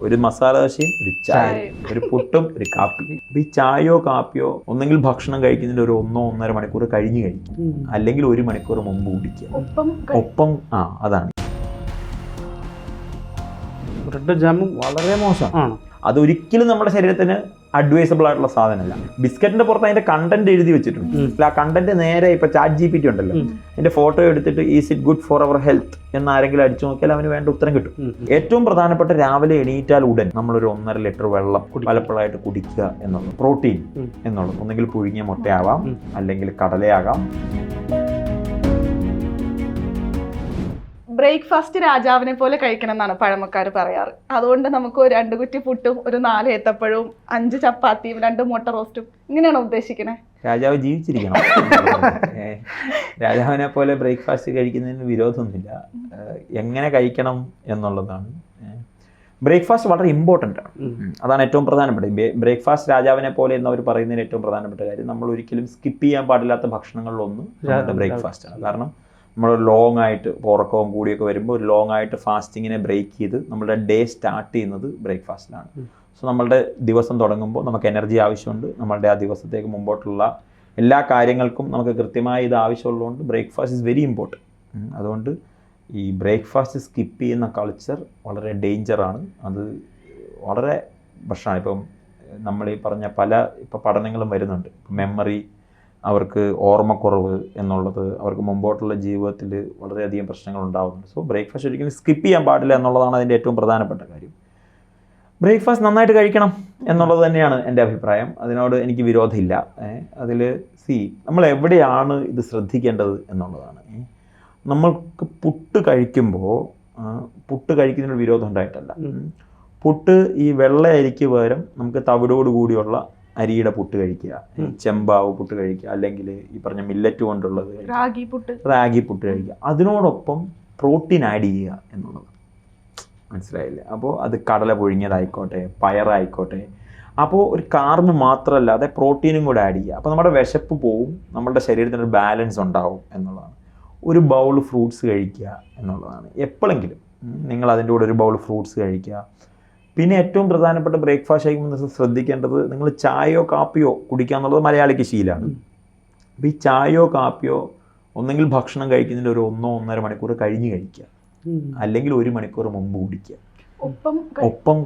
ഒരു മസാല ദോശയും ഒരു ചായ, ഒരു പുട്ടും ഒരു കാപ്പി. അപ്പൊ ഈ ചായയോ കാപ്പിയോ ഒന്നെങ്കിൽ ഭക്ഷണം കഴിക്കുന്നതിന്റെ ഒരു 1-1.5 മണിക്കൂർ കഴിഞ്ഞ് കഴിക്കും, അല്ലെങ്കിൽ 1 മണിക്കൂർ മുമ്പ് കുടിക്കുക. ഒപ്പം അതാണ്. ബ്രെഡ് ജാമും വളരെ മോശമാണ്. അതൊരിക്കലും നമ്മുടെ ശരീരത്തിന് അഡ്വൈസബിൾ ആയിട്ടുള്ള സാധനമല്ല. ബിസ്ക്കറ്റിന്റെ പുറത്ത് അതിന്റെ കണ്ടന്റ് എഴുതി വെച്ചിട്ടുണ്ട്. ആ കണ്ടന്റ് നേരെ ഇപ്പൊ ChatGPT ഉണ്ടല്ലോ, അതിന്റെ ഫോട്ടോ എടുത്തിട്ട് is it good for our health എന്ന് ആരെങ്കിലും അടിച്ചു നോക്കിയാൽ അവന് വേണ്ട ഉത്തരം കിട്ടും. ഏറ്റവും പ്രധാനപ്പെട്ട രാവിലെ എണീറ്റാൽ ഉടൻ നമ്മളൊരു 1.5 ലിറ്റർ വെള്ളം പലപ്പോഴായിട്ട് കുടിക്കുക എന്നുള്ളത്. പ്രോട്ടീൻ എന്നുള്ളത് ഒന്നെങ്കിൽ പുഴുങ്ങിയ മുട്ടയാവാം, അല്ലെങ്കിൽ കടലയാകാം. ബ്രേക്ക്ഫാസ്റ്റ് രാജാവിനെ പോലെ കഴിക്കണം എന്നാണ് പഴമക്കാർ പറയാറ്. അതുകൊണ്ട് നമുക്ക് 2 കുറ്റി പുട്ടും 4 ഏത്തപ്പഴവും 5 ചപ്പാത്തിയും 2 മുട്ട റോസ്റ്റും ഇങ്ങനെയാണോ ഉദ്ദേശിക്കണേ? രാജാവ് ജീവിച്ചിരിക്കണം. രാജാവിനെ പോലെ ബ്രേക്ക്ഫാസ്റ്റ് കഴിക്കുന്നതിന് വിരോധമൊന്നുമില്ല. എങ്ങനെ കഴിക്കണം എന്നുള്ളതാണ്. ബ്രേക്ക്ഫാസ്റ്റ് വളരെ ഇമ്പോർട്ടൻ്റ് ആണ്. അതാണ് ഏറ്റവും പ്രധാനപ്പെട്ട. ബ്രേക്ക്ഫാസ്റ്റ് രാജാവിനെ പോലെ എന്നവർ പറയുന്നതിന് ഏറ്റവും പ്രധാനപ്പെട്ട കാര്യം, നമ്മൾ ഒരിക്കലും സ്കിപ്പ് ചെയ്യാൻ പാടില്ലാത്ത ഭക്ഷണങ്ങളിലൊന്നും ബ്രേക്ക്ഫാസ്റ്റ് ആണ്. കാരണം നമ്മൾ ലോങ് ആയിട്ട് ഉറക്കവും കൂടിയൊക്കെ വരുമ്പോൾ ഒരു ലോങ് ആയിട്ട് ഫാസ്റ്റിങ്ങിനെ ബ്രേക്ക് ചെയ്ത് നമ്മളുടെ ഡേ സ്റ്റാർട്ട് ചെയ്യുന്നത് ബ്രേക്ക്ഫാസ്റ്റിലാണ്. സോ നമ്മളുടെ ദിവസം തുടങ്ങുമ്പോൾ നമുക്ക് എനർജി ആവശ്യമുണ്ട്. നമ്മളുടെ ആ ദിവസത്തേക്ക് മുമ്പോട്ടുള്ള എല്ലാ കാര്യങ്ങൾക്കും നമുക്ക് കൃത്യമായി ഇത് ആവശ്യമുള്ളതുകൊണ്ട് ബ്രേക്ക്ഫാസ്റ്റ് ഇസ് വെരി ഇമ്പോർട്ടൻറ്റ്. അതുകൊണ്ട് ഈ ബ്രേക്ക്ഫാസ്റ്റ് സ്കിപ്പ് ചെയ്യുന്ന കൾച്ചർ വളരെ ഡേഞ്ചറാണ്. അത് വളരെ പ്രശ്നമാണ്. ഇപ്പം നമ്മൾ ഈ പറഞ്ഞ ഇപ്പോൾ പഠനങ്ങളും വരുന്നുണ്ട്. മെമ്മറി, അവർക്ക് ഓർമ്മക്കുറവ് എന്നുള്ളത്, അവർക്ക് മുമ്പോട്ടുള്ള ജീവിതത്തിൽ വളരെയധികം പ്രശ്നങ്ങൾ ഉണ്ടാകുന്നുണ്ട്. സോ ബ്രേക്ക്ഫാസ്റ്റ് ഒരിക്കലും സ്കിപ്പ് ചെയ്യാൻ പാടില്ല എന്നുള്ളതാണ് അതിൻ്റെ ഏറ്റവും പ്രധാനപ്പെട്ട കാര്യം. ബ്രേക്ക്ഫാസ്റ്റ് നന്നായിട്ട് കഴിക്കണം എന്നുള്ളത് തന്നെയാണ് എൻ്റെ അഭിപ്രായം. അതിനോട് എനിക്ക് വിരോധമില്ല. അതിൽ നമ്മൾ എവിടെയാണ് ഇത് ശ്രദ്ധിക്കേണ്ടത് എന്നുള്ളതാണ്. നമ്മൾക്ക് പുട്ട് കഴിക്കുമ്പോൾ പുട്ട് കഴിക്കുന്നതിനൊരു വിരോധം ഉണ്ടായിട്ടല്ല. പുട്ട് ഈ വെള്ള അരിക്ക് പകരം നമുക്ക് തവിടോട് കൂടിയുള്ള അരിയുടെ പുട്ട് കഴിക്കുക, ചെമ്പാവ് പുട്ട് കഴിക്കുക, അല്ലെങ്കിൽ ഈ പറഞ്ഞ മില്ലറ്റ് കൊണ്ടുള്ളത് റാഗി പുട്ട് കഴിക്കുക. അതിനോടൊപ്പം പ്രോട്ടീൻ ആഡ് ചെയ്യുക എന്നുള്ളത്. മനസ്സിലായില്ലേ? അപ്പോൾ അത് കടല പുഴുങ്ങിയതായിക്കോട്ടെ, പയറായിക്കോട്ടെ. അപ്പോൾ ഒരു കാർബ് മാത്രമല്ലാതെ പ്രോട്ടീനും കൂടെ ആഡ് ചെയ്യുക. അപ്പോൾ നമ്മുടെ വിശപ്പ് പോവും, നമ്മളുടെ ശരീരത്തിനൊരു ബാലൻസ് ഉണ്ടാവും എന്നുള്ളതാണ്. ഒരു ബൗൾ ഫ്രൂട്ട്സ് കഴിക്കുക എന്നുള്ളതാണ്. എപ്പോഴെങ്കിലും നിങ്ങൾ അതിൻ്റെ കൂടെ ഒരു ബൗൾ ഫ്രൂട്ട്സ് കഴിക്കുക. പിന്നെ ഏറ്റവും പ്രധാനപ്പെട്ട ബ്രേക്ക്ഫാസ്റ്റ് കഴിക്കുമ്പോൾ ശ്രദ്ധിക്കേണ്ടത്, നിങ്ങൾ ചായയോ കാപ്പിയോ കുടിക്കുക എന്നുള്ളത് മലയാളിക്ക് ശീലമാണ്. അപ്പോൾ ഈ ചായയോ കാപ്പിയോ ഒന്നെങ്കിൽ ഭക്ഷണം കഴിക്കുന്നതിൻ്റെ ഒരു 1-1.5 മണിക്കൂർ കഴിഞ്ഞ് കഴിക്കുക, അല്ലെങ്കിൽ 1 മണിക്കൂർ മുമ്പ് കുടിക്കുക. ഒപ്പം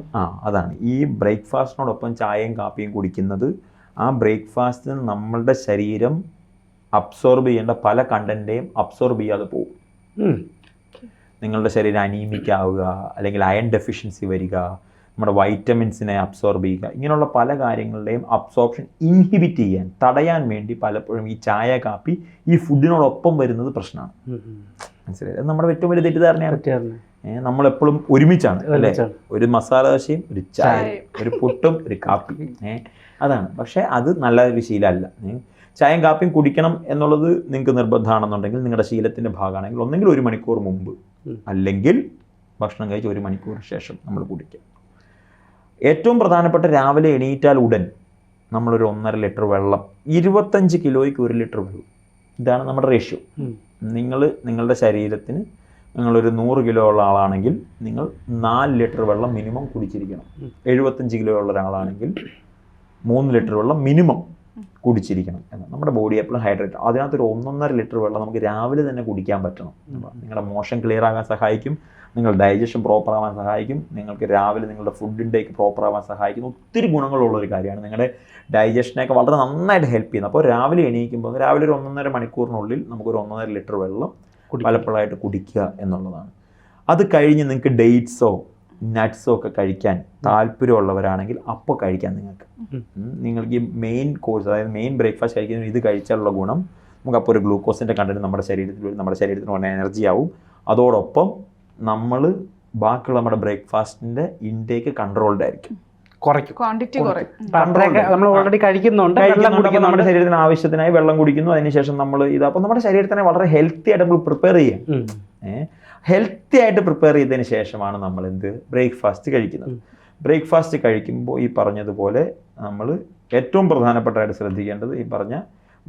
അതാണ് ഈ ബ്രേക്ക്ഫാസ്റ്റിനോടൊപ്പം ചായയും കാപ്പിയും കുടിക്കുന്നത്. ആ ബ്രേക്ക്ഫാസ്റ്റിന് നമ്മളുടെ ശരീരം അബ്സോർബ് ചെയ്യേണ്ട പല കണ്ടൻറ്റേയും അബ്സോർബ് ചെയ്യാതെ പോകും. നിങ്ങളുടെ ശരീരം അനീമിക് ആവുക, അല്ലെങ്കിൽ അയൺ ഡെഫിഷ്യൻസി വരിക, നമ്മുടെ വൈറ്റമിൻസിനെ അബ്സോർബ് ചെയ്യുക, ഇങ്ങനെയുള്ള പല കാര്യങ്ങളുടെയും അബ്സോർപ്ഷൻ ഇൻഹിബിറ്റ് ചെയ്യാൻ, തടയാൻ വേണ്ടി പലപ്പോഴും ഈ ചായ കാപ്പി ഈ ഫുഡിനോടൊപ്പം വരുന്നത് പ്രശ്നമാണ്. മനസ്സിലായി? അത് നമ്മുടെ ഏറ്റവും വലിയ തെറ്റിദ്ധാരണയാണ്. നമ്മളെപ്പോഴും ഒരുമിച്ചാണ് അല്ലേ? ഒരു മസാല ദോശയും ഒരു ചായ, ഒരു പുട്ടും ഒരു കാപ്പി, അതാണ്. പക്ഷേ അത് നല്ല ഒരു ശീലമല്ല. ചായയും കാപ്പിയും കുടിക്കണം എന്നുള്ളത് നിങ്ങൾക്ക് നിർബന്ധമാണെന്നുണ്ടെങ്കിൽ, നിങ്ങളുടെ ശീലത്തിൻ്റെ ഭാഗമാണെങ്കിൽ ഒന്നെങ്കിൽ 1 മണിക്കൂർ മുമ്പ്, അല്ലെങ്കിൽ ഭക്ഷണം കഴിച്ച് 1 മണിക്കൂർ ശേഷം നമ്മൾ കുടിക്കുക. ഏറ്റവും പ്രധാനപ്പെട്ട രാവിലെ എണീറ്റാൽ ഉടൻ നമ്മളൊരു 1.5 ലിറ്റർ വെള്ളം, 25 കിലോയ്ക്ക് 1 ലിറ്റർ വെള്ളം, ഇതാണ് നമ്മുടെ റേഷ്യോ. നിങ്ങളുടെ ശരീരത്തിന്, നിങ്ങളൊരു 100 കിലോ ഉള്ള ആളാണെങ്കിൽ നിങ്ങൾ 4 ലിറ്റർ വെള്ളം മിനിമം കുടിച്ചിരിക്കണം. 75 കിലോ ഉള്ള ഒരാളാണെങ്കിൽ 3 ലിറ്റർ വെള്ളം മിനിമം കുടിച്ചിരിക്കണം എന്ന്. നമ്മുടെ ബോഡി എപ്പോഴും ഹൈഡ്രേറ്റ്. അതിനകത്തൊരു 1.5 ലിറ്റർ വെള്ളം നമുക്ക് രാവിലെ തന്നെ കുടിക്കാൻ പറ്റണം. നിങ്ങളുടെ മോഷൻ ക്ലിയർ ആകാൻ സഹായിക്കും, നിങ്ങളുടെ ഡൈജഷൻ പ്രോപ്പർ ആവാൻ സഹായിക്കും, നിങ്ങൾക്ക് രാവിലെ നിങ്ങളുടെ ഫുഡ് ഇൻടേക്ക് പ്രോപ്പർ ആവാൻ സഹായിക്കുന്ന ഒത്തിരി ഗുണങ്ങളുള്ളൊരു കാര്യമാണ്. നിങ്ങളുടെ ഡൈജഷനെയൊക്കെ വളരെ നന്നായിട്ട് ഹെൽപ്പ് ചെയ്യുന്നത്. അപ്പോൾ രാവിലെ എണീക്കുമ്പോൾ രാവിലെ ഒരു 1.5 മണിക്കൂറിനുള്ളിൽ നമുക്കൊരു 1.5 ലിറ്റർ വെള്ളം പലപ്പോഴായിട്ട് കുടിക്കുക എന്നുള്ളതാണ്. അത് കഴിഞ്ഞ് നിങ്ങൾക്ക് ഡേറ്റ്സോ നട്ട്സോ ഒക്കെ കഴിക്കാൻ താല്പര്യമുള്ളവരാണെങ്കിൽ അപ്പോൾ കഴിക്കാം. നിങ്ങൾക്ക് ഈ മെയിൻ കോഴ്സ്, അതായത് മെയിൻ ബ്രേക്ക്ഫാസ്റ്റ് കഴിക്കുന്നതിന് ഇത് കഴിച്ചാലുള്ള ഗുണം, നമുക്ക് അപ്പോൾ ഒരു ഗ്ലൂക്കോസിൻ്റെ കണ്ടന്റ് നമ്മുടെ ശരീരത്തിന് വളരെ എനർജി ആവും. അതോടൊപ്പം നമ്മൾ ബാക്കിയുള്ള നമ്മുടെ ബ്രേക്ക്ഫാസ്റ്റിൻ്റെ ഇൻടേക്ക് കൺട്രോൾഡ് ആയിരിക്കും, നമ്മൾ ഓൾറെഡി കഴിക്കുന്നുണ്ട്. നമ്മുടെ ശരീരത്തിന് ആവശ്യത്തിനായി വെള്ളം കുടിക്കുന്നു. അതിനുശേഷം നമ്മൾ അപ്പോൾ നമ്മുടെ ശരീരത്തിനെ വളരെ ഹെൽത്തി ആയിട്ട് നമ്മൾ പ്രിപ്പയർ ചെയ്യാം. ഹെൽത്തി ആയിട്ട് പ്രിപ്പയർ ചെയ്തതിന് ശേഷമാണ് നമ്മൾ ബ്രേക്ക്ഫാസ്റ്റ് കഴിക്കുന്നത്. ബ്രേക്ക്ഫാസ്റ്റ് കഴിക്കുമ്പോൾ ഈ പറഞ്ഞതുപോലെ നമ്മൾ ഏറ്റവും പ്രധാനപ്പെട്ടായിട്ട് ശ്രദ്ധിക്കേണ്ടത് ഈ പറഞ്ഞ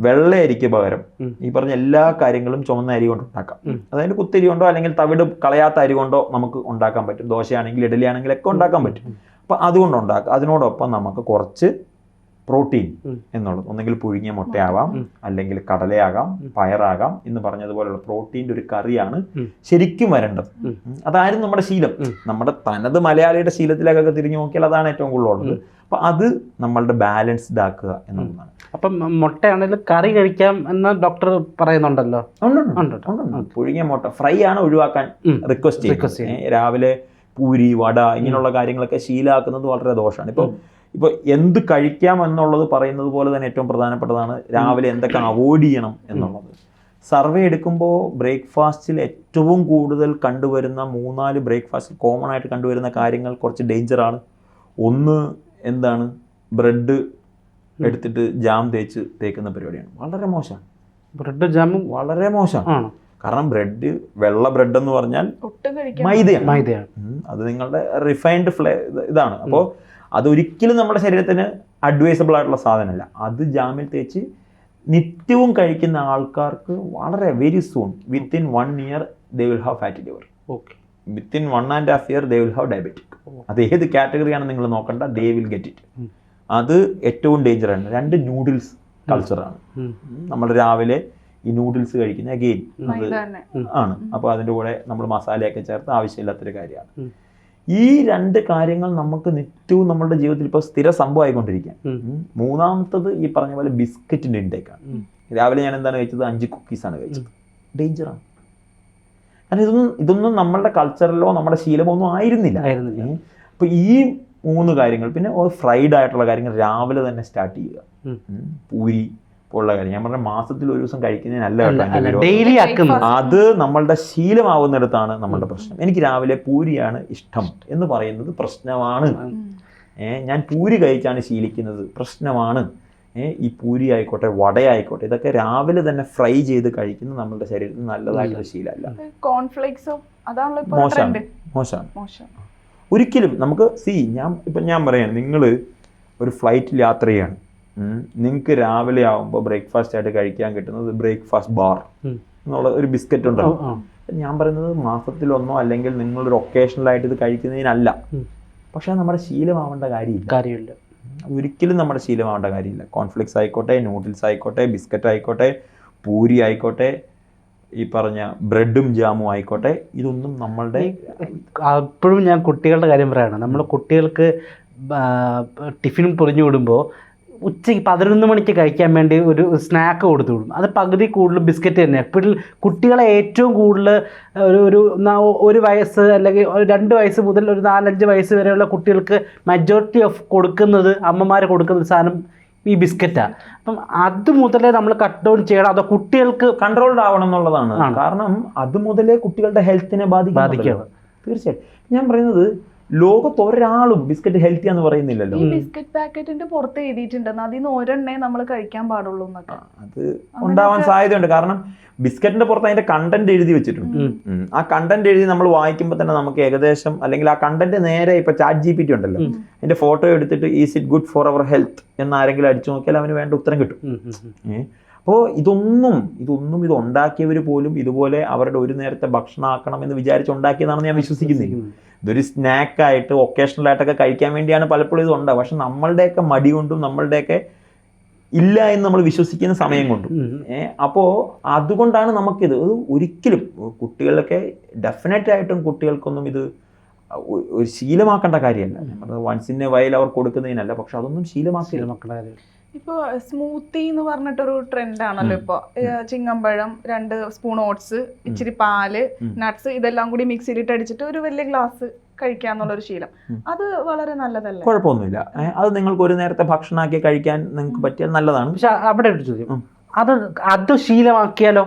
വെള്ളയരിക്ക് പകരം ഈ പറഞ്ഞ എല്ലാ കാര്യങ്ങളും ചുമന്ന അരി കൊണ്ട് ഉണ്ടാക്കാം. അതായത് കുത്തരി കൊണ്ടോ അല്ലെങ്കിൽ തവിട് കളയാത്ത അരി കൊണ്ടോ നമുക്ക് ഉണ്ടാക്കാൻ പറ്റും. ദോശയാണെങ്കിൽ ഇഡലി ആണെങ്കിൽ ഒക്കെ ഉണ്ടാക്കാൻ പറ്റും. അപ്പം അതുകൊണ്ട് ഉണ്ടാക്കാം. അതിനോടൊപ്പം നമുക്ക് കുറച്ച് പ്രോട്ടീൻ എന്നുള്ളത് ഒന്നെങ്കിൽ പുഴുങ്ങിയ മുട്ടയാവാം, അല്ലെങ്കിൽ കടലയാകാം, പയറാകാം എന്ന് പറഞ്ഞതുപോലുള്ള പ്രോട്ടീൻ്റെ ഒരു കറിയാണ് ശരിക്കും വരേണ്ടത്. അതായിരുന്നു നമ്മുടെ ശീലം. നമ്മുടെ തനത് മലയാളിയുടെ ശീലത്തിലേക്കൊക്കെ തിരിഞ്ഞു നോക്കിയാൽ അതാണ് ഏറ്റവും കൂടുതലുള്ളത്. അപ്പം അത് നമ്മളുടെ ബാലൻസ്ഡ് ആക്കുക എന്നുള്ളതാണ്. അപ്പം മുട്ടയാണെങ്കിലും കറി കഴിക്കാം എന്ന് ഡോക്ടർ പറയുന്നുണ്ടല്ലോ. പുഴുങ്ങിയ മുട്ട ഫ്രൈ ആണ് ഒഴിവാക്കാൻ റിക്വസ്റ്റ് ചെയ്യുന്നത്. രാവിലെ പൂരി, വട ഇങ്ങനെയുള്ള കാര്യങ്ങളൊക്കെ ശീലമാക്കുന്നത് വളരെ ദോഷമാണ്. ഇപ്പോൾ എന്ത് കഴിക്കാം എന്നുള്ളത് പറയുന്നത് പോലെ തന്നെ ഏറ്റവും പ്രധാനപ്പെട്ടതാണ് രാവിലെ എന്തൊക്കെ അവോയ്ഡ് ചെയ്യണം എന്നുള്ളത്. സർവേ എടുക്കുമ്പോൾ ബ്രേക്ക്ഫാസ്റ്റിൽ ഏറ്റവും കൂടുതൽ കണ്ടുവരുന്ന 3-4 ബ്രേക്ക്ഫാസ്റ്റിൽ കോമൺ ആയിട്ട് കണ്ടുവരുന്ന കാര്യങ്ങൾ കുറച്ച് ഡേഞ്ചറാണ്. ഒന്ന് എന്താണ്, ബ്രെഡ് എടുത്തിട്ട് ജാം തേക്കുന്ന പരിപാടിയാണ്. വളരെ മോശമാണ്. ബ്രെഡ് ജാമും വളരെ മോശമാണ്. കാരണം വെള്ള ബ്രെഡ് എന്ന് പറഞ്ഞാൽ മൈദയാണ്. അത് നിങ്ങളുടെ റിഫൈൻഡ് ഇതാണ്. അപ്പോൾ അതൊരിക്കലും നമ്മുടെ ശരീരത്തിന് അഡ്വൈസബിൾ ആയിട്ടുള്ള സാധനമല്ല. അത് ജാമിൽ തേച്ച് നിത്യവും കഴിക്കുന്ന ആൾക്കാർക്ക് വളരെ very soon within 1 year they will have fatty liver. Within 1.5 year they will have diabetic. അത് ഏത് കാറ്റഗറിയാണ് നിങ്ങൾ നോക്കണ്ട, ദേ വിൽ ഗെറ്റ് ഇറ്റ്. അത് ഏറ്റവും ഡേഞ്ചറാണ്. 2 നൂഡിൽസ് കൾച്ചറാണ്. നമ്മൾ രാവിലെ ഈ നൂഡിൽസ് കഴിക്കുന്ന അഗെയിൻ ആണ്. അപ്പോൾ അതിൻ്റെ കൂടെ നമ്മൾ മസാലയൊക്കെ ചേർത്ത് ആവശ്യമില്ലാത്തൊരു കാര്യമാണ്. ഈ 2 കാര്യങ്ങൾ നമുക്ക് നിത്യവും നമ്മുടെ ജീവിതത്തിൽ ഇപ്പോൾ സ്ഥിര സംഭവമായിക്കൊണ്ടിരിക്കുക. മൂന്നാമത്തത് ഈ പറഞ്ഞ പോലെ ബിസ്ക്കറ്റിൻ്റെ ഇൻടേക്കാണ്. രാവിലെ ഞാൻ എന്താണ് കഴിച്ചത്? 5 കുക്കീസാണ് കഴിച്ചത്. ഡേഞ്ചറാണ്. കാരണം ഇതൊന്നും നമ്മളുടെ കൾച്ചറിലോ നമ്മുടെ ശീലമോ ഒന്നും ആയിരുന്നില്ല. അപ്പോൾ ഈ 3 കാര്യങ്ങൾ, പിന്നെ ഫ്രൈഡ് ആയിട്ടുള്ള കാര്യങ്ങൾ രാവിലെ തന്നെ സ്റ്റാർട്ട് ചെയ്യുക. പൂരി പോലുള്ള കാര്യം ഞാൻ പറഞ്ഞ മാസത്തിൽ ഒരു ദിവസം കഴിക്കുന്നതിനല്ല കേട്ടോ. അത് നമ്മളുടെ ശീലമാവുന്നിടത്താണ് നമ്മളുടെ പ്രശ്നം. എനിക്ക് രാവിലെ പൂരിയാണ് ഇഷ്ടം എന്ന് പറയുന്നത് പ്രശ്നമാണ്. ഞാൻ പൂരി കഴിച്ചാണ് ശീലിക്കുന്നത്, പ്രശ്നമാണ്. ഈ പൂരി ആയിക്കോട്ടെ, വടയായിക്കോട്ടെ, ഇതൊക്കെ രാവിലെ തന്നെ ഫ്രൈ ചെയ്ത് കഴിക്കുന്നത് നമ്മളുടെ ശരീരത്തിന് നല്ലതായിട്ടുള്ള ശീലമല്ല. മോശമാണ്. ഒരിക്കലും നമുക്ക് ഞാൻ പറയാം, നിങ്ങൾ ഒരു ഫ്ലൈറ്റിൽ യാത്ര ചെയ്യാണ്. നിങ്ങൾക്ക് രാവിലെ ആകുമ്പോൾ ബ്രേക്ക്ഫാസ്റ്റ് ആയിട്ട് കഴിക്കാൻ കിട്ടുന്നത് ബ്രേക്ക്ഫാസ്റ്റ് ബാർ എന്നുള്ള ഒരു ബിസ്ക്കറ്റ് ഉണ്ടല്ലോ. ഞാൻ പറയുന്നത് മാസത്തിലൊന്നോ അല്ലെങ്കിൽ നിങ്ങളൊരു ഒക്കേഷണലായിട്ട് ഇത് കഴിക്കുന്നതിനല്ല. പക്ഷെ നമ്മുടെ ശീലമാവേണ്ട കാര്യമില്ല. ഒരിക്കലും നമ്മുടെ ശീലമാവേണ്ട കാര്യമില്ല. കോൺഫ്ലിക്സ് ആയിക്കോട്ടെ, നൂഡിൽസ് ആയിക്കോട്ടെ, ബിസ്ക്കറ്റ് ആയിക്കോട്ടെ, പൂരി ആയിക്കോട്ടെ, ഈ പറഞ്ഞ ബ്രെഡും ജാമും ആയിക്കോട്ടെ, ഇതൊന്നും നമ്മളുടെ അപ്പോഴും ഞാൻ കുട്ടികളുടെ കാര്യം പറയാണ്. നമ്മൾ കുട്ടികൾക്ക് ടിഫിൻ പൊറിഞ്ഞു വിടുമ്പോൾ ഉച്ചയ്ക്ക് 11 മണിക്ക് കഴിക്കാൻ വേണ്ടി ഒരു സ്നാക്ക് കൊടുത്തു വിടും. അത് പകുതി കൂടുതൽ ബിസ്ക്കറ്റ് തന്നെയാണ്. ഇപ്പോൾ കുട്ടികളെ ഏറ്റവും കൂടുതൽ ഒരു വയസ്സ് അല്ലെങ്കിൽ 2 വയസ്സ് മുതൽ ഒരു 4-5 വയസ്സ് വരെയുള്ള കുട്ടികൾക്ക് മജോറിറ്റി ഓഫ് കൊടുക്കുന്നത്, അമ്മമാർ കൊടുക്കുന്ന സാധനം ഈ ബിസ്ക്കറ്റാണ്. അപ്പം അത് മുതലേ നമ്മൾ കട്ട് ഡൗൺ ചെയ്യണം. അതോ കുട്ടികൾക്ക് കൺട്രോൾഡ് ആവണം എന്നുള്ളതാണ്. കാരണം അത് മുതലേ കുട്ടികളുടെ ഹെൽത്തിനെ ബാധിക്കണം. തീർച്ചയായിട്ടും ഞാൻ പറയുന്നത് ലോകത്ത് ഒരാളും ബിസ്ക്കറ്റ് ഹെൽത്തി എന്ന് പറയുന്നില്ലല്ലോ. ഈ ബിസ്ക്കറ്റ് പാക്കറ്റിന്റെ പുറത്ത് എഴുതിയിട്ടുണ്ട് അതിൽ നിന്ന് ഒരെണ്ണേ നമ്മൾ കഴിക്കാൻ പാടുള്ളൂ എന്നൊക്കെ. അത് ഉണ്ടാവാൻ സാധ്യതയുണ്ട്. കാരണം ബിസ്ക്കറ്റിന്റെ പുറത്ത് അതിന്റെ കണ്ടന്റ് എഴുതി വെച്ചിട്ടുണ്ട്. ആ കണ്ടന്റ് എഴുതി നമ്മൾ വായിക്കുമ്പോൾ തന്നെ നമുക്ക് ഏകദേശം, അല്ലെങ്കിൽ ആ കണ്ടന്റ് നേരെ ഇപ്പൊ ChatGPT ഉണ്ടല്ലോ, അതിന്റെ ഫോട്ടോ എടുത്തിട്ട് is it good for our health എന്ന് ആരെങ്കിലും അടിച്ചു നോക്കിയാൽ അവന് വേണ്ട ഉത്തരം കിട്ടും. അപ്പോൾ ഇതൊന്നും ഇത് ഉണ്ടാക്കിയവർ പോലും ഇതുപോലെ അവരുടെ ഒരു നേരത്തെ ഭക്ഷണമാക്കണം എന്ന് വിചാരിച്ചുണ്ടാക്കിയതാണെന്ന് ഞാൻ വിശ്വസിക്കുന്നില്ല. ഇതൊരു സ്നാക്കായിട്ട് ഒക്കേഷണലായിട്ടൊക്കെ കഴിക്കാൻ വേണ്ടിയാണ് പലപ്പോഴും ഇത് ഉണ്ടാവുക. പക്ഷെ നമ്മളുടെയൊക്കെ മടി കൊണ്ടും നമ്മളുടെയൊക്കെ ഇല്ല എന്ന് നമ്മൾ വിശ്വസിക്കുന്ന സമയം കൊണ്ടും അപ്പോൾ അതുകൊണ്ടാണ് നമുക്കിത് ഒരിക്കലും കുട്ടികളൊക്കെ ഡെഫിനറ്റ് ആയിട്ടും കുട്ടികൾക്കൊന്നും ഇത് ഒരു ശീലമാക്കേണ്ട കാര്യമല്ല. നമ്മൾ വൺസ് ഇൻ എ വൈൽ അവർ കൊടുക്കുന്നതിനല്ല, പക്ഷെ അതൊന്നും ശീലമാക്കേണ്ട കാര്യം. ഇപ്പോൾ സ്മൂത്തി എന്ന് പറഞ്ഞിട്ടൊരു ട്രെൻഡാണല്ലോ ഇപ്പോൾ. ചിങ്ങമ്പഴം, 2 സ്പൂൺ ഓട്സ്, ഇച്ചിരി പാല്, നട്ട്സ്, ഇതെല്ലാം കൂടി മിക്സിയിലിട്ട് അടിച്ചിട്ട് ഒരു വലിയ ഗ്ലാസ് കഴിക്കാന്നുള്ളൊരു ശീലം, അത് വളരെ നല്ലതല്ലേ? കുഴപ്പമൊന്നുമില്ല. അത് നിങ്ങൾക്ക് ഒരു നേരത്തെ ഭക്ഷണമാക്കി കഴിക്കാൻ നിങ്ങൾക്ക് പറ്റിയാൽ നല്ലതാണ്. പക്ഷെ അവിടെ ഒരു ചോദ്യം, അത് ശീലമാക്കിയാലോ?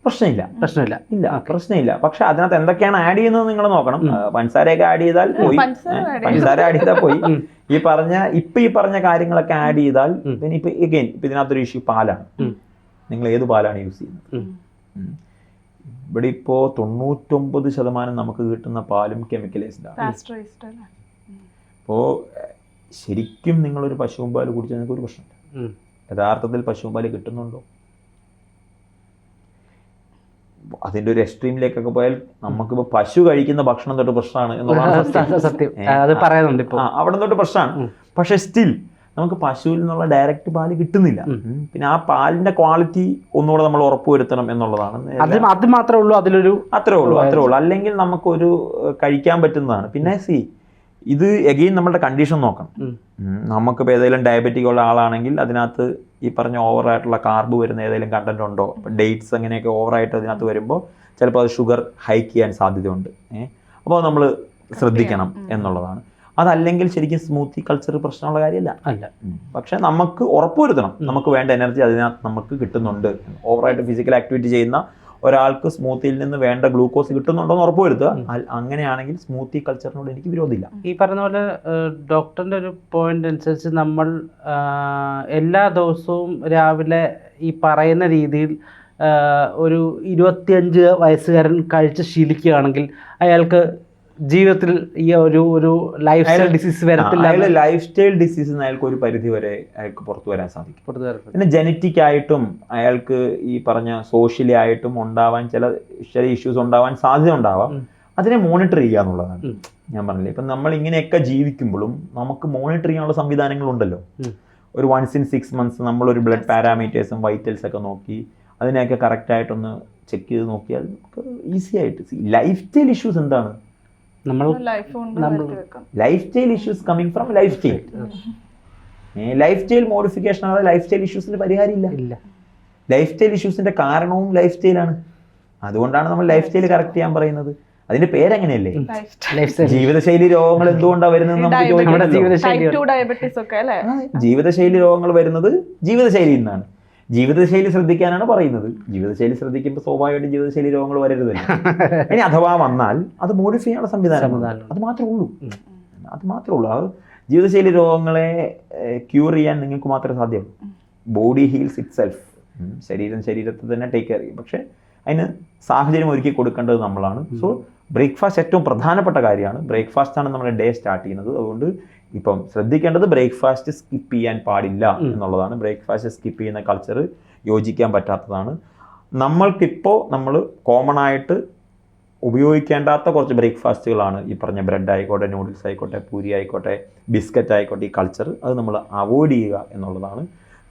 പ്രശ്നമില്ല. പക്ഷെ അതിനകത്ത് എന്തൊക്കെയാണ് ആഡ് ചെയ്യുന്നത് നിങ്ങൾ നോക്കണം. പഞ്ചസാരയൊക്കെ ആഡ് ചെയ്താൽ പോയി, പഞ്ചസാര ആഡ് ചെയ്താൽ പോയി. ഈ പറഞ്ഞ കാര്യങ്ങളൊക്കെ ആഡ് ചെയ്താൽ പിന്നെ ഇപ്പൊ ഇതിനകത്തൊരു ഇഷ്യൂ പാലാണ്. നിങ്ങൾ ഏത് പാലാണ് യൂസ് ചെയ്യുന്നത്? ഇവിടെ ഇപ്പോ 99% നമുക്ക് കിട്ടുന്ന പാലും കെമിക്കലൈസ്ഡ് ആണ്. അപ്പോൾ ശരിക്കും നിങ്ങളൊരു പശുവും പാല് കുടിച്ചാൽ നിങ്ങൾക്ക് ഒരു പ്രശ്നമില്ല. യഥാർത്ഥത്തിൽ പശുവും പാല് കിട്ടുന്നുണ്ടോ? അതിൻ്റെ ഒരു എക്സ്ട്രീമിലേക്കൊക്കെ പോയാൽ നമുക്കിപ്പോൾ പശു കഴിക്കുന്ന ഭക്ഷണം തൊട്ട് പ്രശ്നമാണ് എന്നുള്ളതാണ് സത്യം അത് പറയുന്നുണ്ട് ഇപ്പോൾ. അവിടെ തൊട്ട് പ്രശ്നമാണ്. പക്ഷെ സ്റ്റിൽ നമുക്ക് പശുവിൽ നിന്നുള്ള ഡയറക്റ്റ് പാല് കിട്ടുന്നില്ല. പിന്നെ ആ പാലിന്റെ ക്വാളിറ്റി ഒന്നുകൂടെ നമ്മൾ ഉറപ്പുവരുത്തണം എന്നുള്ളതാണ്. അത് മാത്രമേ ഉള്ളൂ അതിലൊരു അത്രേ ഉള്ളൂ. അല്ലെങ്കിൽ നമുക്കൊരു കഴിക്കാൻ പറ്റുന്നതാണ്. പിന്നെ ഇത് എഗെയിൻ നമ്മളുടെ കണ്ടീഷൻ നോക്കണം. നമുക്കിപ്പോൾ ഏതെങ്കിലും ഡയബറ്റിക് ഉള്ള ആളാണെങ്കിൽ അതിനകത്ത് ഈ പറഞ്ഞ ഓവറായിട്ടുള്ള കാർബ് വരുന്ന ഏതെങ്കിലും കണ്ടന്റ് ഉണ്ടോ, ഡേറ്റ്സ് അങ്ങനെയൊക്കെ ഓവറായിട്ട് അതിനകത്ത് വരുമ്പോൾ ചിലപ്പോൾ അത് ഷുഗർ ഹൈക്ക് ചെയ്യാൻ സാധ്യതയുണ്ട്. അപ്പോൾ നമ്മൾ ശ്രദ്ധിക്കണം എന്നുള്ളതാണ്. അതല്ലെങ്കിൽ ശരിക്കും സ്മൂത്തി കൾച്ചർ പ്രശ്നമുള്ള കാര്യമല്ല. പക്ഷെ നമുക്ക് ഉറപ്പുവരുത്തണം നമുക്ക് വേണ്ട എനർജി അതിനകത്ത് നമുക്ക് കിട്ടുന്നുണ്ട്. ഓവറായിട്ട് ഫിസിക്കൽ ആക്ടിവിറ്റി ചെയ്യുന്ന ഒരാൾക്ക് സ്മൂത്തിയിൽ നിന്ന് വേണ്ട ഗ്ലൂക്കോസ് കിട്ടുന്നുണ്ടോ എന്ന് ഉറപ്പുവരുത്തുക. അങ്ങനെയാണെങ്കിൽ സ്മൂത്തി കൾച്ചറിനോട് എനിക്ക് വിരോധമില്ല. ഈ പറഞ്ഞ പോലെ ഡോക്ടറിൻ്റെ ഒരു പോയിന്റ് അനുസരിച്ച് നമ്മൾ എല്ലാ ദിവസവും രാവിലെ ഈ പറയുന്ന രീതിയിൽ ഒരു 25 വയസ്സുകാരൻ കഴിച്ച് ശീലിക്കുകയാണെങ്കിൽ അയാൾക്ക് ജീവിതത്തിൽ ഈ ഒരു ലൈഫ് സ്റ്റൈൽ ഡിസീസ് വരത്തില്ല. ലൈഫ് സ്റ്റൈൽ ഡിസീസ് അയാൾക്ക് ഒരു പരിധി വരെ അയാൾക്ക് പുറത്തു വരാൻ സാധിക്കും. പിന്നെ ജനറ്റിക് ആയിട്ടും അയാൾക്ക് ഈ പറഞ്ഞ സോഷ്യലി ആയിട്ടും ഉണ്ടാവാൻ ചില ഇഷ്യൂസ് ഉണ്ടാവാൻ സാധ്യത ഉണ്ടാവാം. അതിനെ മോണിറ്റർ ചെയ്യുക എന്നുള്ളതാണ് ഞാൻ പറഞ്ഞില്ലേ. ഇപ്പം നമ്മൾ ഇങ്ങനെയൊക്കെ ജീവിക്കുമ്പോഴും നമുക്ക് മോണിറ്റർ ചെയ്യാനുള്ള സംവിധാനങ്ങളുണ്ടല്ലോ. ഒരു 1 in 6 months നമ്മളൊരു ബ്ലഡ് പാരാമീറ്റേഴ്സും വൈറ്റൽസ് ഒക്കെ നോക്കി അതിനെയൊക്കെ കറക്റ്റായിട്ടൊന്ന് ചെക്ക് ചെയ്ത് നോക്കിയാൽ നമുക്ക് ഈസി ആയിട്ട് ലൈഫ് സ്റ്റൈൽ ഇഷ്യൂസ് എന്താണ്, life style issues coming from life style. Life style modification ആണ് ലൈഫ് സ്റ്റൈൽ ഇഷ്യൂസിന്റെ പരിഹാരം ഇല്ല. ലൈഫ് സ്റ്റൈൽ ഇഷ്യൂസിന്റെ കാരണവും ലൈഫ് സ്റ്റൈലാണ്. അതുകൊണ്ടാണ് നമ്മൾ ലൈഫ് സ്റ്റൈൽ കറക്റ്റ് ചെയ്യാൻ പറയുന്നത്. അതിന്റെ പേരെങ്ങനെയല്ലേ, ജീവിതശൈലി രോഗങ്ങൾ എന്തുകൊണ്ടാണ് വരുന്നത് നമുക്ക് ചോദിക്കണം. ജീവിതശൈലി രോഗങ്ങൾ വരുന്നത് ജീവിതശൈലിയിൽ നിന്നാണ്. ജീവിതശൈലി ശ്രദ്ധിക്കാനാണ് പറയുന്നത്. ജീവിതശൈലി ശ്രദ്ധിക്കുമ്പോൾ സ്വാഭാവികമായിട്ടും ജീവിതശൈലി രോഗങ്ങൾ വരരുതല്ലോ. ഇനി അഥവാ വന്നാൽ അത് മോഡിഫൈ ചെയ്യാനുള്ള സംവിധാനം അത് മാത്രമേ ഉള്ളൂ. അത് ജീവിതശൈലി രോഗങ്ങളെ ക്യൂർ ചെയ്യാൻ നിങ്ങൾക്ക് മാത്രമേ സാധ്യമുള്ളൂ. Body heals itself. ശരീരത്തെ തന്നെ ടേക്ക് കെയർ ചെയ്യും. പക്ഷേ അതിന് സാഹചര്യം ഒരുക്കി കൊടുക്കേണ്ടത് നമ്മളാണ്. സോ ബ്രേക്ക്ഫാസ്റ്റ് ഏറ്റവും പ്രധാനപ്പെട്ട കാര്യമാണ്. ബ്രേക്ക്ഫാസ്റ്റാണ് നമ്മുടെ ഡേ സ്റ്റാർട്ട് ചെയ്യുന്നത്. അതുകൊണ്ട് ഇപ്പം ശ്രദ്ധിക്കേണ്ടത് ബ്രേക്ക്ഫാസ്റ്റ് സ്കിപ്പ് ചെയ്യാൻ പാടില്ല എന്നുള്ളതാണ്. ബ്രേക്ക്ഫാസ്റ്റ് സ്കിപ്പ് ചെയ്യുന്ന കൾച്ചർ യോജിക്കാൻ പറ്റാത്തതാണ്. നമ്മൾ കോമൺ ആയിട്ട് ഉപയോഗിക്കേണ്ടാത്ത കുറച്ച് ബ്രേക്ക്ഫാസ്റ്റുകളാണ് ഈ പറഞ്ഞ ബ്രെഡ് ആയിക്കോട്ടെ, നൂഡിൽസ് ആയിക്കോട്ടെ, പൂരി ആയിക്കോട്ടെ, ബിസ്ക്കറ്റ് ആയിക്കോട്ടെ. ഈ കൾച്ചർ അത് നമ്മൾ അവോയ്ഡ് ചെയ്യുക എന്നുള്ളതാണ്.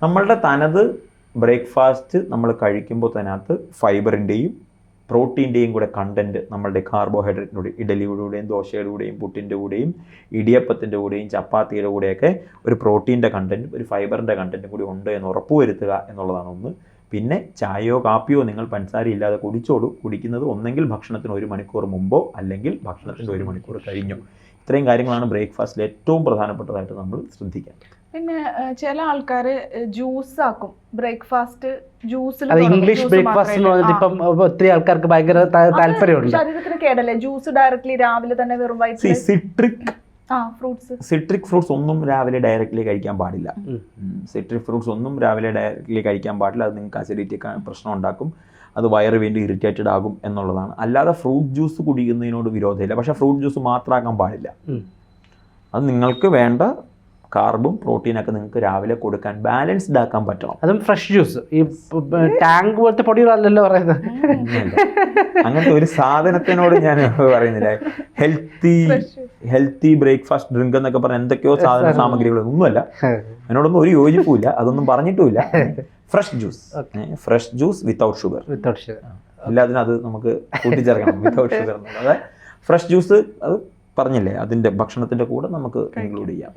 നമ്മളുടെ തനത് ബ്രേക്ക്ഫാസ്റ്റ് നമ്മൾ കഴിക്കുമ്പോൾ അതിനകത്ത് ഫൈബറിൻ്റെയും പ്രോട്ടീൻ്റെയും കൂടെ കണ്ടൻറ്റ് നമ്മളുടെ കാർബോഹൈഡ്രേറ്റിൻ്റെ ഇഡലിയുടെയും ദോശയുടെ കൂടെയും പുട്ടിൻ്റെ കൂടെയും ഇടിയപ്പത്തിൻ്റെ കൂടെയും ചപ്പാത്തിയുടെ കൂടെയൊക്കെ ഒരു പ്രോട്ടീൻ്റെ കണ്ടൻറ്റും ഒരു ഫൈബറിൻ്റെ കണ്ടൻറ്റും കൂടി ഉണ്ട് എന്ന് ഉറപ്പുവരുത്തുക എന്നുള്ളതാണ് ഒന്ന്. പിന്നെ ചായയോ കാപ്പിയോ നിങ്ങൾ പഞ്ചസാര ഇല്ലാതെ കുടിക്കുന്നത് ഒന്നെങ്കിൽ ഭക്ഷണത്തിന് 1 മണിക്കൂർ മുമ്പോ അല്ലെങ്കിൽ ഭക്ഷണത്തിൻ്റെ 1 മണിക്കൂർ കഴിഞ്ഞോ. ഇത്രയും കാര്യങ്ങളാണ് ബ്രേക്ക്ഫാസ്റ്റിൽ ഏറ്റവും പ്രധാനപ്പെട്ടതായിട്ട് നമ്മൾ ശ്രദ്ധിക്കേണ്ടത്. പിന്നെ ചില ആൾക്കാർ ജ്യൂസ് ആക്കും ബ്രേക്ക്ഫാസ്റ്റ്. ജ്യൂസിൽ ഇംഗ്ലീഷ് ബ്രേക്ക്ഫാസ്റ്റ് എന്ന് പറഞ്ഞിട്ട് ഇപ്പം ഒത്തിരി ആൾക്കാർക്ക് ഭയങ്കര താല്പര്യമുണ്ട്. ശരീരത്തിന് കേടല്ലേ ജ്യൂസ് ഡയറക്ട്ലി രാവിലെ തന്നെ വെറും വയറ്റിൽ. സിട്രിക് ഫ്രൂട്ട്സ് ഒന്നും രാവിലെ ഡയറക്റ്റ്ലി കഴിക്കാൻ പാടില്ല. സിട്രിക് ഫ്രൂട്ട്സ് ഒന്നും രാവിലെ ഡയറക്റ്റ്ലി കഴിക്കാൻ പാടില്ല. അത് നിങ്ങൾക്ക് അസിഡിറ്റി പ്രശ്നം ഉണ്ടാക്കും. അത് വയറ് വീണ്ടും ഇറിറ്റേറ്റഡ് ആകും എന്നുള്ളതാണ്. അല്ലാതെ ഫ്രൂട്ട് ജ്യൂസ് കുടിക്കുന്നതിനോട് വിരോധമില്ല. പക്ഷേ ഫ്രൂട്ട് ജ്യൂസ് മാത്രമാക്കാൻ പാടില്ല. അത് നിങ്ങൾക്ക് വേണ്ട കാർബും പ്രോട്ടീനൊക്കെ നിങ്ങൾക്ക് രാവിലെ കൊടുക്കാൻ ബാലൻസ്ഡ് ആക്കാൻ പറ്റണം. അതും ഫ്രഷ് ജ്യൂസ്. ഈ ടാങ്ക് പോലത്തെ പൊടികളല്ലല്ലോ പറയുന്നത്. അങ്ങനത്തെ ഒരു സാധനത്തിനോട് ഞാൻ പറയുന്നില്ല. ഹെൽത്തി ബ്രേക്ക്ഫാസ്റ്റ് ഡ്രിങ്ക് എന്നൊക്കെ പറഞ്ഞ എന്തൊക്കെയോ സാധന സാമഗ്രികളൊന്നുമല്ല. അതിനോടൊന്നും ഒരു യോജിപ്പുമില്ല. അതൊന്നും പറഞ്ഞിട്ടുമില്ല. Fresh juice without sugar. എല്ലാത്തിനും അത് നമുക്ക് കൂട്ടിച്ചേർക്കണം. വിത്തൗട്ട് ഷുഗർ എന്നുള്ളത് ഫ്രഷ് ജ്യൂസ് അത് പറഞ്ഞില്ലേ അതിൻ്റെ ഭക്ഷണത്തിൻ്റെ കൂടെ നമുക്ക് ഇൻക്ലൂഡ് ചെയ്യാം.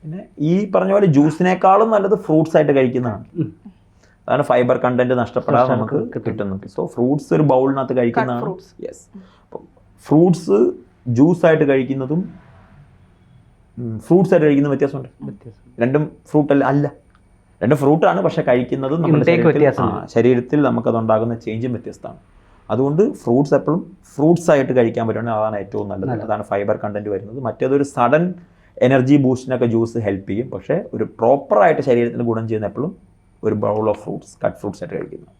പിന്നെ ഈ പറഞ്ഞ പോലെ ജ്യൂസിനേക്കാളും നല്ലത് ഫ്രൂട്ട്സ് ആയിട്ട് കഴിക്കുന്നതാണ്. അതാണ് ഫൈബർ കണ്ടന്റ് നഷ്ടപ്പെടാതെ നമുക്ക് കിട്ടുന്നത്. സോ ഫ്രൂട്ട്സ് ഒരു ബൗളിനകത്ത് കഴിക്കുന്നതാണ്. യെസ്, ഫ്രൂട്ട്സ് ജ്യൂസ് ആയിട്ട് കഴിക്കുന്നതും ഫ്രൂട്ട്സ് ആയിട്ട് കഴിക്കുന്ന വ്യത്യാസമുണ്ട്. രണ്ടും ഫ്രൂട്ട് അല്ല, രണ്ടും ഫ്രൂട്ടാണ്. പക്ഷെ കഴിക്കുന്നത് നമ്മുടെ ശരീരത്തിൽ നമുക്കതുണ്ടാകുന്ന ചേഞ്ചും വ്യത്യസ്തമാണ്. അതുകൊണ്ട് ഫ്രൂട്ട്സ് എപ്പോഴും ഫ്രൂട്ട്സ് ആയിട്ട് കഴിക്കാൻ പറ്റുകയാണെങ്കിൽ അതാണ് ഏറ്റവും നല്ലത്. അതാണ് ഫൈബർ കണ്ടന്റ് വരുന്നത്. മറ്റേതൊരു സഡൻ എനർജി ബൂസ്റ്റിനൊക്കെ ജ്യൂസ് ഹെൽപ്പ് ചെയ്യും. പക്ഷേ ഒരു പ്രോപ്പറായിട്ട് ശരീരത്തിന് ഗുണം ചെയ്യുന്ന എപ്പോഴും ഒരു bowl of fruits, cut fruits ആയിട്ട് കഴിക്കുന്നത്.